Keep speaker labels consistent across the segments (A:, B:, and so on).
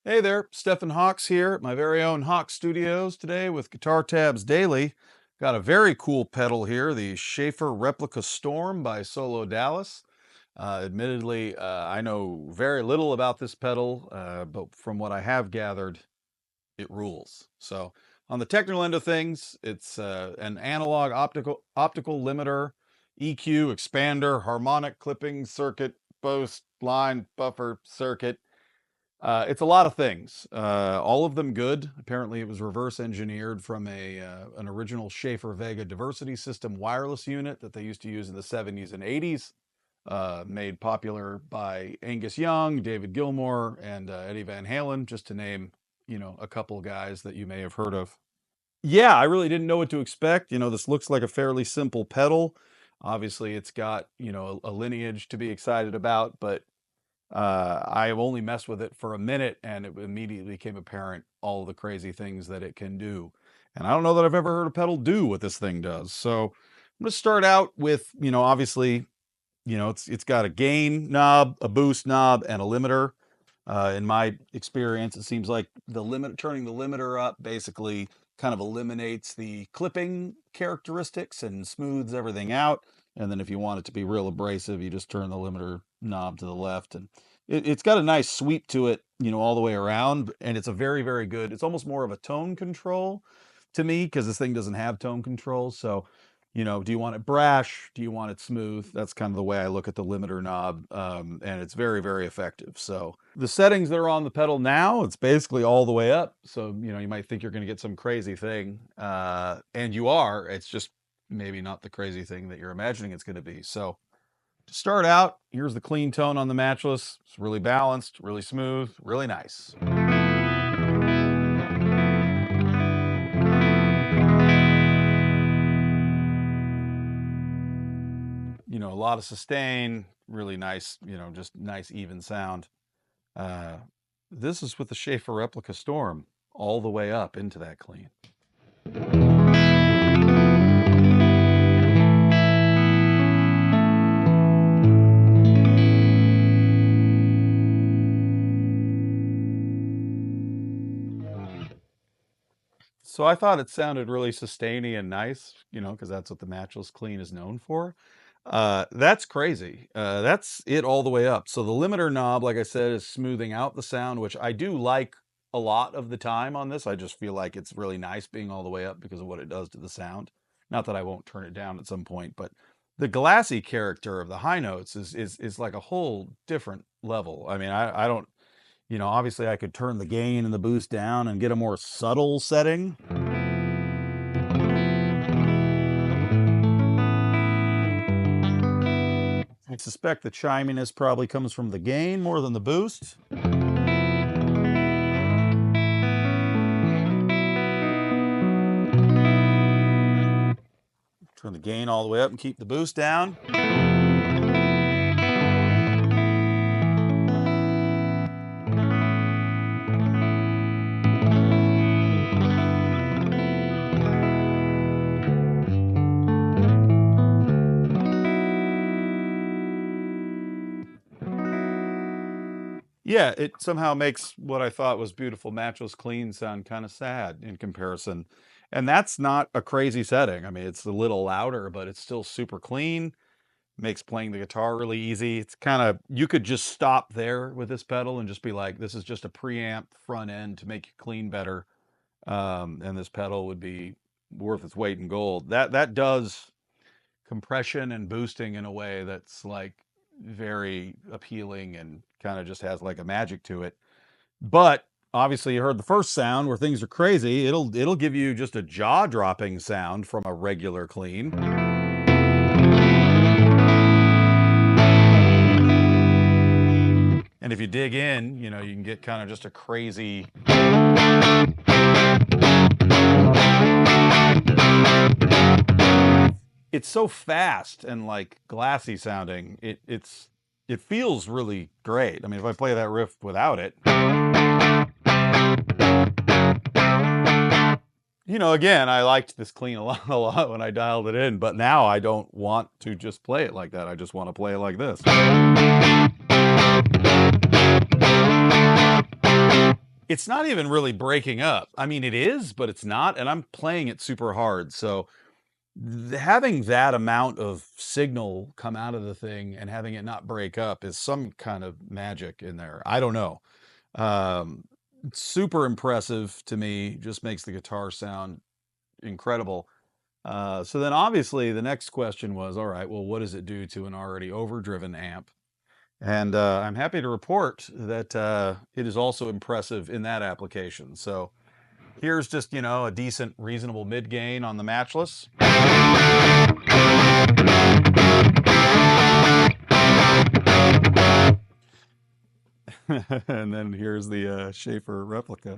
A: Hey there, Stephan Hawkes here at my very own Hawkes Studios today with Guitar Tabs Daily. Got a very cool pedal here, the Schaffer Replica Storm by SoloDallas. Admittedly, I know very little about this pedal, but from what I have gathered, it rules. So on the technical end of things, it's an analog optical limiter, EQ, expander, harmonic clipping circuit, boost, line, buffer circuit. It's a lot of things, all of them good. Apparently, it was reverse engineered from an original Schaefer Vega diversity system wireless unit that they used to use in the 70s and 80s, made popular by Angus Young, David Gilmour, and Eddie Van Halen, just to name, a couple guys that you may have heard of. Yeah, I really didn't know what to expect. This looks like a fairly simple pedal. Obviously, it's got, a lineage to be excited about, but I only messed with it for a minute and it immediately became apparent all the crazy things that it can do. And I don't know that I've ever heard a pedal do what this thing does. So I'm going to start out with, obviously, it's got a gain knob, a boost knob, and a limiter. In my experience, it seems like turning the limiter up basically kind of eliminates the clipping characteristics and smooths everything out. And then if you want it to be real abrasive, you just turn the limiter knob to the left. And it's got a nice sweep to it, all the way around. And it's a very, very good, it's almost more of a tone control to me because this thing doesn't have tone control. So do you want it brash? Do you want it smooth? That's kind of the way I look at the limiter knob, and it's very, very effective. So the settings that are on the pedal now, it's basically all the way up. So, you might think you're going to get some crazy thing, and you are. It's just maybe not the crazy thing that you're imagining it's going to be. So to start out, here's the clean tone on the matchless. It's really balanced, really smooth, really nice. A lot of sustain, really nice, just nice even sound. This is with the Schaefer Replica Storm, all the way up into that clean. So I thought it sounded really sustainy and nice, because that's what the matchless clean is known for. That's crazy. That's it all the way up. So the limiter knob, like I said, is smoothing out the sound, which I do like a lot of the time on this. I just feel like it's really nice being all the way up because of what it does to the sound. Not that I won't turn it down at some point, but the glassy character of the high notes is like a whole different level. I mean, I don't, obviously I could turn the gain and the boost down and get a more subtle setting. I suspect the chiminess probably comes from the gain more than the boost. Turn the gain all the way up and keep the boost down. Yeah, it somehow makes what I thought was beautiful matchless clean sound kind of sad in comparison. And that's not a crazy setting. I mean, it's a little louder, but it's still super clean. Makes playing the guitar really easy. It's kind of, you could just stop there with this pedal and just be like, this is just a preamp front end to make you clean better. And this pedal would be worth its weight in gold. That does compression and boosting in a way that's like very appealing and kind of just has like a magic to it. But obviously you heard the first sound where things are crazy. It'll give you just a jaw-dropping sound from a regular clean. And if you dig in, you can get kind of just a crazy. It's so fast and like glassy sounding. It feels really great. I mean, if I play that riff without it, again, I liked this clean a lot when I dialed it in, but now I don't want to just play it like that. I just want to play it like this. It's not even really breaking up. I mean, it is, but it's not, and I'm playing it super hard. So having that amount of signal come out of the thing and having it not break up is some kind of magic in there. I don't know. Um, Super impressive to me. Just makes the guitar sound incredible. So then obviously the next question was, all right, well, what does it do to an already overdriven amp? And I'm happy to report that it is also impressive in that application. So here's just, a decent, reasonable mid gain on the matchless. And then here's the Schaffer replica.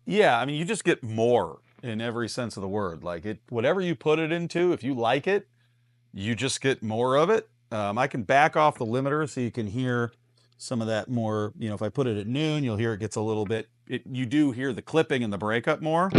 A: Yeah, I mean, you just get more in every sense of the word. Like whatever you put it into, if you like it, you just get more of it. I can back off the limiter so you can hear some of that more. If I put it at noon, you'll hear it gets a little bit. You do hear the clipping and the breakup more.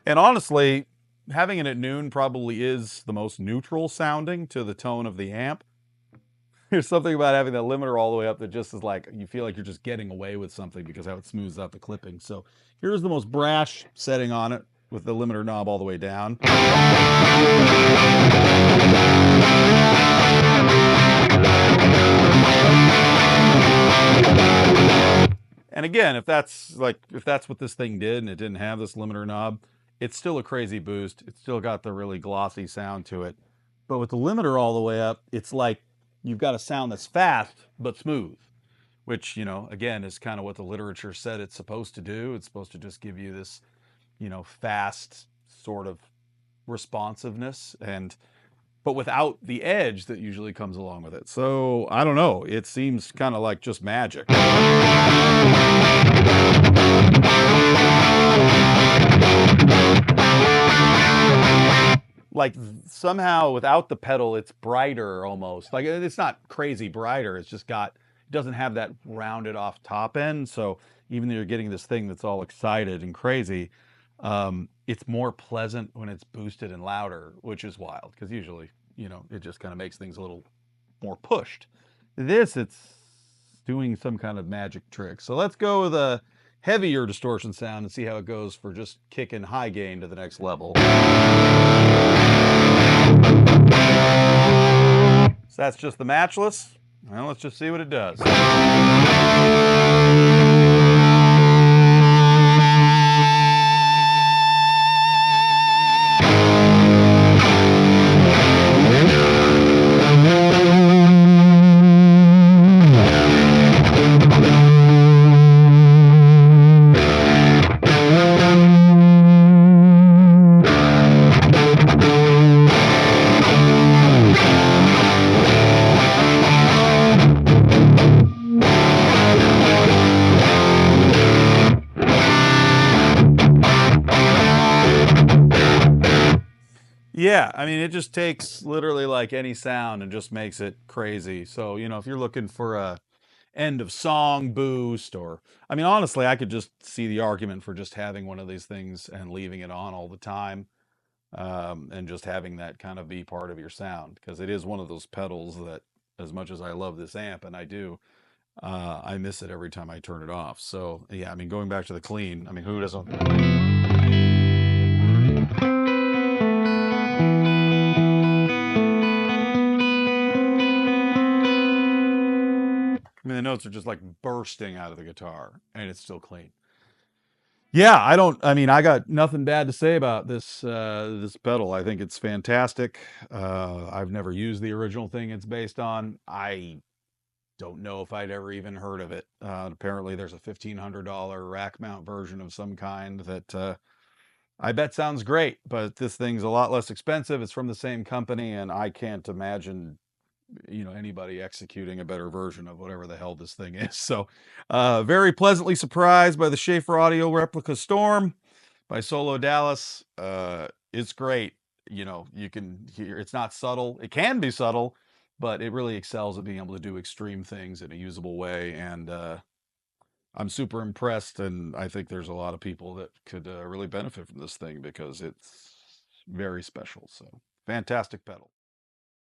A: And honestly, having it at noon probably is the most neutral sounding to the tone of the amp. There's something about having that limiter all the way up that just is like, you feel like you're just getting away with something because how it smooths out the clipping. So here's the most brash setting on it with the limiter knob all the way down. And again, if that's what this thing did and it didn't have this limiter knob, it's still a crazy boost. It's still got the really glossy sound to it. But with the limiter all the way up, it's like you've got a sound that's fast but smooth, which, again, is kind of what the literature said it's supposed to do. It's supposed to just give you this, fast sort of responsiveness but without the edge that usually comes along with it. So I don't know. It seems kind of like just magic. Like somehow without the pedal, it's brighter almost. Like it's not crazy brighter. It's just it doesn't have that rounded off top end. So even though you're getting this thing that's all excited and crazy, it's more pleasant when it's boosted and louder, which is wild because usually, it just kind of makes things a little more pushed. It's doing some kind of magic trick. So let's go with a heavier distortion sound and see how it goes for just kicking high gain to the next level. So that's just the matchless. Well, let's just see what it does. Yeah, I mean, it just takes literally like any sound and just makes it crazy. So, if you're looking for a end of song boost I mean, honestly, I could just see the argument for just having one of these things and leaving it on all the time, and just having that kind of be part of your sound because it is one of those pedals that, as much as I love this amp, and I do, I miss it every time I turn it off. So, yeah, I mean, going back to the clean, I mean, who doesn't? I mean, the notes are just like bursting out of the guitar, and it's still clean. Yeah, I mean, I got nothing bad to say about this pedal. I think it's fantastic. I've never used the original thing it's based on. I don't know if I'd ever even heard of it. Apparently, there's a $1,500 rack mount version of some kind that I bet sounds great, but this thing's a lot less expensive. It's from the same company, and I can't imagine, anybody executing a better version of whatever the hell this thing is. So, very pleasantly surprised by the Schaffer Audio Replica Storm by SoloDallas. It's great. You can hear it's not subtle. It can be subtle, but it really excels at being able to do extreme things in a usable way. And I'm super impressed, and I think there's a lot of people that could really benefit from this thing because it's very special. So, fantastic pedal.